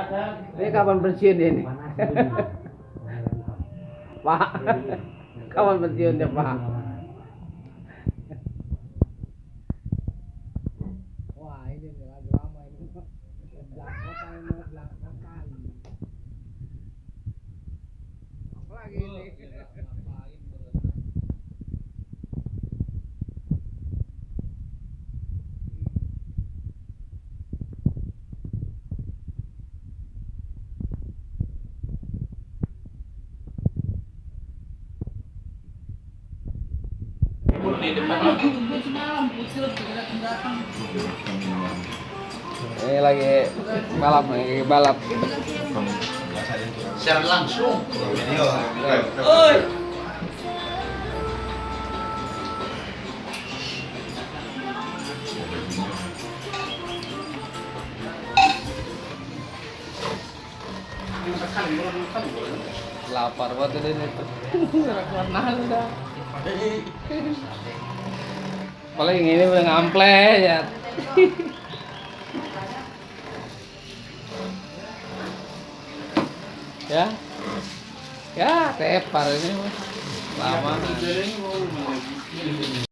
Ini kapan pensiun ini? Pak, kapan pensiunnya Pak? Wah ini lagu lama ini. Lagi ini. Ini lagi balap. Secara langsung. Oi. Lapar banget ini tuh. Warna udah. Paling ini udah ngample ya. Ya. Ya, tepar ini mah. Lama.